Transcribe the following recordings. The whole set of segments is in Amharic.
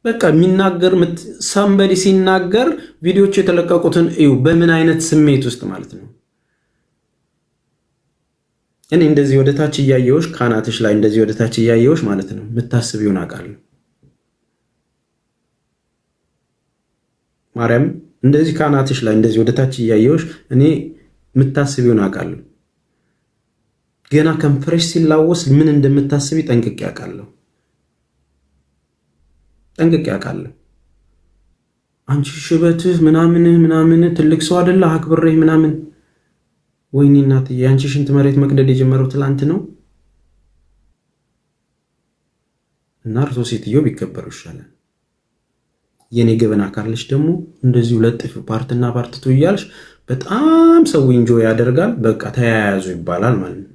በቃ የሚናገር ሰምበዲ ሲናገር ቪዲዮቹ የተለቀቁትን እዩ። በምን አይነት ስሜት ውስጥ ማለት ነው። እኔ እንደዚህ ወደ ታች እያየሁሽ ካናትሽ ላይ እንደዚህ ወደ ታች እያየሁሽ ማለት ነው የምታስቢውን አውቃለሁ። ማርያም እንደዚህ ካናትሽ ላይ እንደዚህ ወደ ታች እያየሁሽ እኔ የምታስቢውን አውቃለሁ። ገና ከንፈርሽ ሲላወስ ምን እንደምታስቢ ጠንቅቄ አውቃለሁ። አንቺ ሽበትህ ምናምን ትልቅ ሰው አይደለ አክብሬህ ምናምን። ወይኔ እናትዬ አንቺ ሽንት መሬት መቅደድ የጀመረው ትላንት ነው። እና እርሶ ሴትዮ ቢከበሩ ይሻላል። የኔ ገበና ካለሽ ደግሞ እንደዚሁ ለጥፍ ፓርትና ፓርትቱ እያልሽ በጣም ሰው ኢንጆይ ያደርጋል። በቃ ተያያዙ ይባላል ማለት ነው።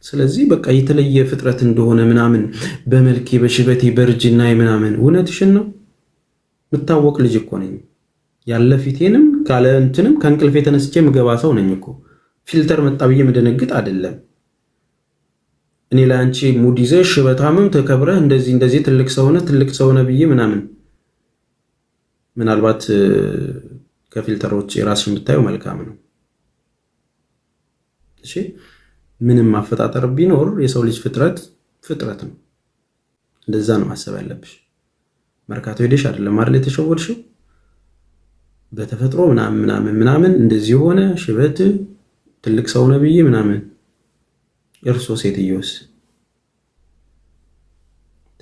ስለዚህ በቃ የተለየ ፍጥረት እንደሆነ ምናምን በመልኬ በሽበቴ በርጅና ምናምን እውነትሽን ነው። የምታወቅ ልጅ እኮ ነኝ። ያለ ፊቴንም ካለ እንትንም ከእንቅልፌ ተነስቼ ምገባ ሰው ነኝ እኮ። ፊልተር መጣ ብዬ መደነግጥ አይደለም። እኔ ላይ አንቺ ሙድ ይዘሽ ሽበታምም ተከብረህ እንደዚህ ትልቅ ሰው ነህ ብዬ ምናምን ምናልባት ከፊልተሮች የራስሽን ብታየው መልካም ነው። እሺ ምንም ማፈጣጠር ቢኖር የሰው ልጅ ፍጥረት ነው። እንደዛ ነው ማሰብ ያለብሽ። መርካቶ ሄደሽ አይደለም አይደል የተሸወድሽው? በተፈጥሮ ምናምን እንደዚህ ሆነ ሽበት ትልቅ ሰው ነው ብዬ ምናምን። እርሶ ሴትዮስ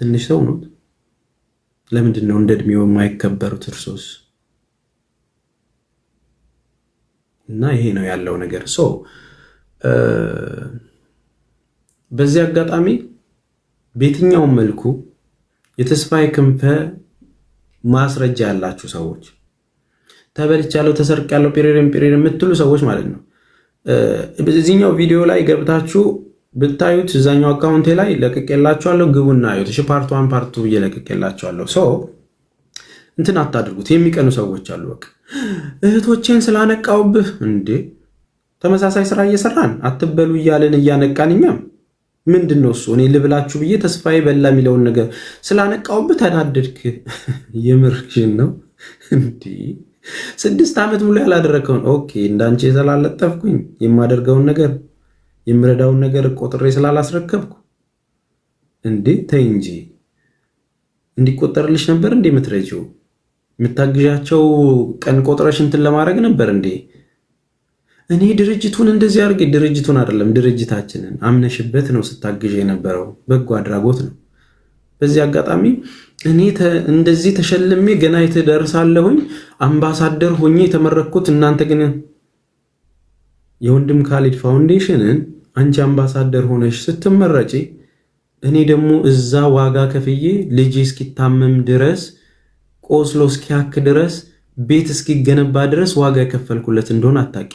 ትንሽ ሰው ነው? ለምንድን ነው እንደ እድሜው የማይከበሩት እርሶስ? እና ይሄ ነው ያለው ነገር። በዚህ አጋጣሚ በየትኛውም መልኩ የተስፋዬ ክንፈ ማስረጃ ያላችሁ ሰዎች ተበልቻለሁ፣ ተሰርቄያለሁ፣ ፒሪየድ የምትሉ ሰዎች ማለት ነው በዚህኛው ቪዲዮ ላይ ገብታችሁ ብታዩት እዛኛው አካውንቴ ላይ ለቅቄላችኋለሁ። ግቡና አዩት። እሺ ፓርት 1 ፓርት 2 እየለቅቄላችኋለሁ። እንትን አታድርጉት። የሚቀኑ ሰዎች አሉ። በቃ እህቶቼን ስላነቃውብህ እንዴ ተመሳሳይ ስራ እየሰራን አትበሉ እያለን እያነቃን እኛም ምንድን ነው እሱ እኔ ልብላችሁ ብዬ ተስፋዬ በላ የሚለውን ነገር ስላነቃውብህ ተናደድክ? የምርሽን ነው እንዴ? 6 ዓመት ሙሉ ያላደረከውን ኦኬ እንዳንቺ ስላልለጠፍኩኝ የማደርገውን ነገር የምረዳውን ነገር ቆጥሬ ስላላስረከብኩ እንዴ ተይ እንጂ። እንዲቆጠርልሽ ነበር እንዴ የምትረጂው? የምታግዣቸው ቀን ቆጥረሽ እንትን ለማድረግ ነበር እንዴ? እኔ ድርጅቱን እንደዚህ አድርጌ ድርጅቱን አይደለም ድርጅታችንን አምነሽበት ነው ስታግዥ የነበረው። በጎ አድራጎት ነው። በዚህ አጋጣሚ እኔ እንደዚህ ተሸልሜ ገና የተደርሳለሁኝ አምባሳደር ሆኜ የተመረኩት፣ እናንተ ግን የወንድም ካሊድ ፋውንዴሽንን አንቺ አምባሳደር ሆነሽ ስትመረጪ እኔ ደግሞ እዛ ዋጋ ከፍዬ ልጅ እስኪታመም ድረስ ቆስሎ እስኪያክ ድረስ ቤት እስኪገነባ ድረስ ዋጋ የከፈልኩለት እንደሆነ አታቂ።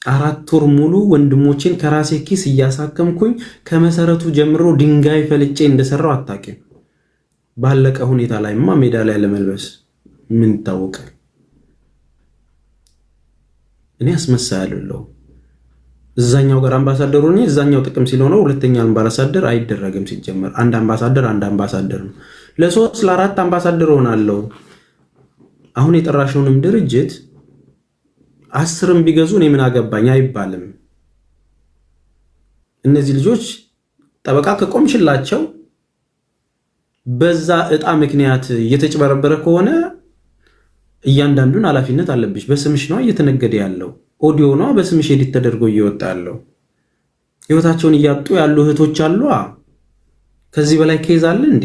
4 ወር ሙሉ ወንድሞቼን ከራሴ ኪስ እያሳከምኩኝ ከመሰረቱ ጀምሮ ድንጋይ ፈልጬ እንደሰራው አታቂ። ባለቀ ሁኔታ ላይማ ሜዳ ላይ ለመልበስ ምን ይታወቃል? እኔ አስመሳይ አይደለሁ። እዛኛው ጋር አምባሳደር ሆኜ እዛኛው ጥቅም ሲሆነው ሁለተኛ አምባሳደር አይደረግም። ሲጀመር አንድ አምባሳደር ነው። ለ3 ለ4 አምባሳደር ሆናለሁ። አሁን የጠራሽውንም ድርጅት 10ም ቢገዙ እኔ ምን አገባኝ አይባልም። እነዚህ ልጆች ጠበቃ ከቆምሽላቸው በዛ እጣ ምክንያት እየተጭበረበረ ከሆነ እያንዳንዱን ኃላፊነት አለብሽ። በስምሽ ነው እየተነገደ ያለው። ኦዲዮ ነው በስምሽ ኤዲት ተደርጎ እየወጣ ያለው። ህይወታቸውን እያጡ ያሉ እህቶች አሉ። ከዚህ በላይ ኬዝ አለ እንዴ?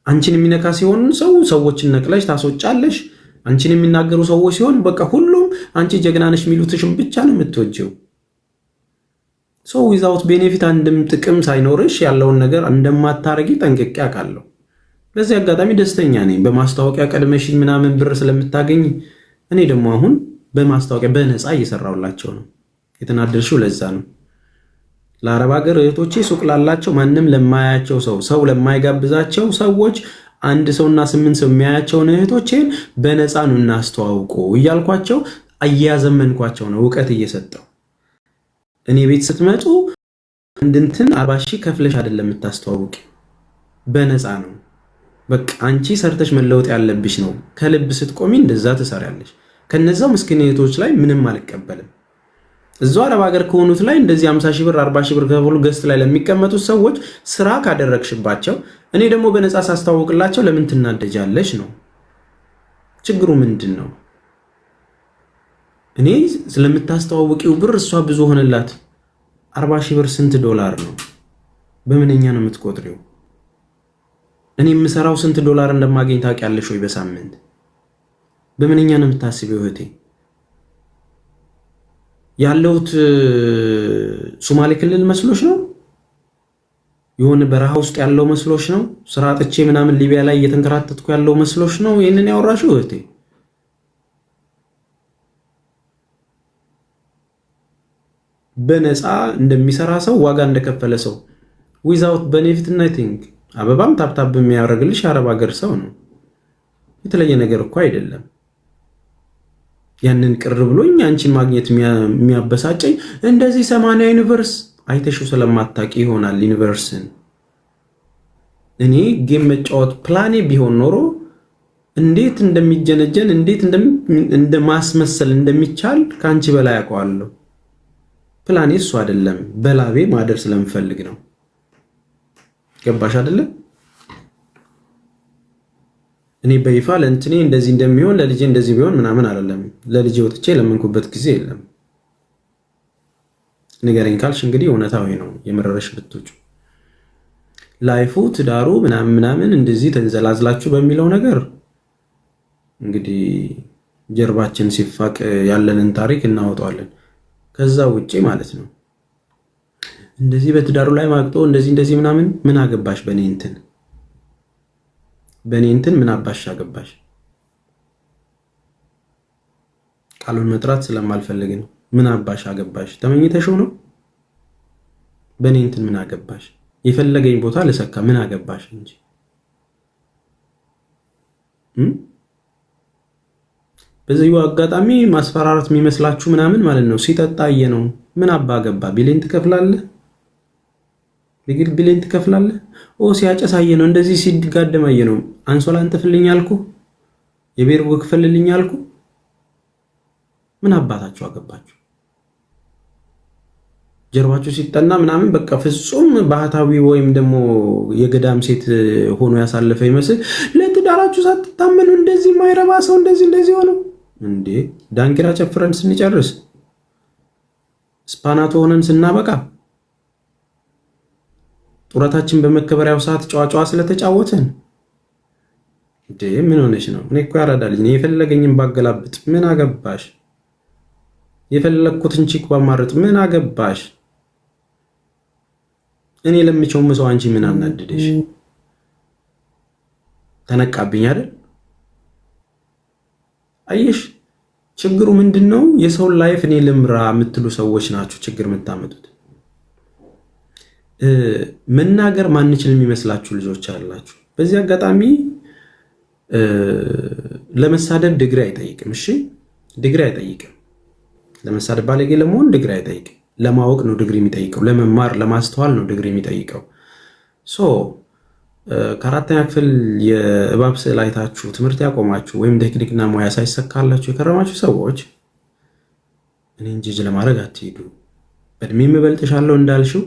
አንቺን የሚነካ ሲሆን ሰዎችን ነቅለሽ ታስወጫለሽ። አንቺን የሚናገሩ ሰዎች ሲሆን በቃ ሁሉም አንቺ ጀግና ነሽ የሚሉትሽም ብቻ ነው የምትወጂው። ዊዛውት ቤኔፊት አንድም ጥቅም ሳይኖርሽ ያለውን ነገር እንደማታረጊ ጠንቅቄ አውቃለሁ። በዚህ አጋጣሚ ደስተኛ ነኝ። በማስታወቂያ ቀድመሽኝ ምናምን ብር ስለምታገኝ እኔ ደግሞ አሁን በማስታወቂያ በነፃ እየሰራሁላቸው ነው። የተናደድሽው ለዛ ነው። ለአረብ ሀገር እህቶቼ ሱቅ ላላቸው ማንም ለማያቸው ሰው ለማይጋብዛቸው ሰዎች 1 ሰውና 8 ሰው የሚያያቸውን እህቶቼን በነፃ ነው እናስተዋውቁ እያልኳቸው እያዘመንኳቸው ነው፣ እውቀት እየሰጠው። እኔ ቤት ስትመጡ እንድንትን 40 ሺህ ከፍለሽ አይደለም የምታስተዋውቂ፣ በነፃ ነው። በቃ አንቺ ሰርተሽ መለወጥ ያለብሽ ነው። ከልብ ስትቆሚ እንደዛ ትሰሪያለሽ። ከነዛው ምስኪኔቶች ላይ ምንም አልቀበልም። እዛው አረብ ሀገር ከሆኑት ላይ እንደዚህ 50 ሺህ ብር 40 ሺህ ብር ከፍሉ ገስት ላይ ለሚቀመጡት ሰዎች ስራ ካደረግሽባቸው፣ እኔ ደግሞ በነፃ ሳስተዋውቅላቸው ለምን ትናደጃለሽ ነው ችግሩ? ምንድን ነው? እኔ ስለምታስተዋውቂው ብር እሷ ብዙ ሆነላት። 40 ሺህ ብር ስንት ዶላር ነው? በምንኛ ነው የምትቆጥሪው? እኔ የምሰራው ስንት ዶላር እንደማገኝ ታውቂያለሽ ወይ በሳምንት? በምንኛ ነው የምታስቢው እህቴ? ያለሁት ሶማሌ ክልል መስሎሽ ነው? የሆነ በረሃ ውስጥ ያለው መስሎሽ ነው? ስራ አጥቼ ምናምን ሊቢያ ላይ እየተንከራተትኩ ያለው መስሎሽ ነው ይሄንን ያወራሽው እህቴ? በነፃ እንደሚሰራ ሰው ዋጋ እንደከፈለ ሰው ዊዛውት ቤኔፊት ናቲንግ አበባም ታብታብ የሚያደርግልሽ አረብ ሀገር ሰው ነው። የተለየ ነገር እኮ አይደለም። ያንን ቅር ብሎኝ አንቺን ማግኘት የሚያበሳጨኝ እንደዚህ 80 ዩኒቨርስ አይተሽው ስለማታውቂ ይሆናል። ዩኒቨርስን እኔ ጌም መጫወት ፕላኔ ቢሆን ኖሮ እንዴት እንደሚጀነጀን እንዴት እንደማስመሰል እንደሚቻል ከአንቺ በላይ አውቀዋለሁ። ፕላኔ እሱ አይደለም፣ በላቤ ማደር ስለምፈልግ ነው። ገባሽ አይደለ? እኔ በይፋ ለእንትኔ እንደዚህ እንደሚሆን ለልጄ እንደዚህ ቢሆን ምናምን አይደለም። ለልጄ ወጥቼ ለምንኩበት ጊዜ የለም። ንገረኝ ካልሽ እንግዲህ እውነታው ይሄ ነው። የመረረሽ ብትውጭ ላይፉ ትዳሩ ምናምን እንደዚህ ተንዘላዝላችሁ በሚለው ነገር እንግዲህ ጀርባችን ሲፋቅ ያለንን ታሪክ እናወጣዋለን። ከዛ ውጪ ማለት ነው እንደዚህ በትዳሩ ላይ ማቅጦ እንደዚህ ምናምን ምን አገባሽ? በኔ እንትን ምን አባሽ አገባሽ? ቃሉን መጥራት ስለማልፈልግ ነው። ምን አባሽ አገባሽ? ተመኝተሽው ነው? በኔ እንትን ምን አገባሽ? የፈለገኝ ቦታ ልሰካ ምን አገባሽ እንጂ በዚሁ አጋጣሚ ማስፈራራት የሚመስላችሁ ምናምን ማለት ነው። ሲጠጣየ ነው ምን አባ ገባ? ቢሌን ትከፍላለህ? ቢሌን ትከፍላለህ? ሲያጨሳየ ነው እንደዚህ ሲጋደማየ ነው። አንሶላ አንጥፍልኝ አልኩ፣ የቤርጎ ክፈልልኝ አልኩ። ምን አባታችሁ አገባችሁ? ጀርባችሁ ሲጠና ምናምን በቃ ፍጹም ባህታዊ ወይም ደግሞ የገዳም ሴት ሆኖ ያሳለፈ ይመስል ለትዳራችሁ ሳትታመኑ እንደዚህ ማይረባ ሰው እንደዚህ ሆኖ እንዴ! ዳንኪራ ጨፍረን ስንጨርስ ስፓናቶ ሆነን ስናበቃ ጡረታችን በመከበሪያው ሰዓት ጨዋጫዋ ስለተጫወትን እንዴ! ምን ሆነሽ ነው? እኔ እኮ ያራዳልኝ እኔ የፈለገኝን ባገላብጥ ምን አገባሽ? የፈለግኩትን ቺክ ባማርጥ ምን አገባሽ? እኔ ለምቸውም ሰው አንቺ ምን አናድደሽ? ተነቃብኝ አይደል? አየሽ ችግሩ ምንድነው? የሰው ላይፍ እኔ ልምራ የምትሉ ሰዎች ናችሁ ችግር የምታመጡት። መናገር ማንችል የሚመስላችሁ ልጆች አላችሁ። በዚህ አጋጣሚ ለመሳደብ ዲግሪ አይጠይቅም። እሺ ዲግሪ አይጠይቅም። ለመሳደብ ባለጌ ለመሆን ዲግሪ አይጠይቅም። ለማወቅ ነው ዲግሪ የሚጠይቀው። ለመማር ለማስተዋል ነው ዲግሪ የሚጠይቀው። ከአራተኛ ክፍል የእባብ ስዕል አይታችሁ ትምህርት ያቆማችሁ ወይም ቴክኒክና ሙያ ሳይሰካላችሁ የከረማችሁ ሰዎች እኔን ጅጅ ለማድረግ አትሄዱ። በእድሜ የምበልጥሻለሁ እንዳልሽው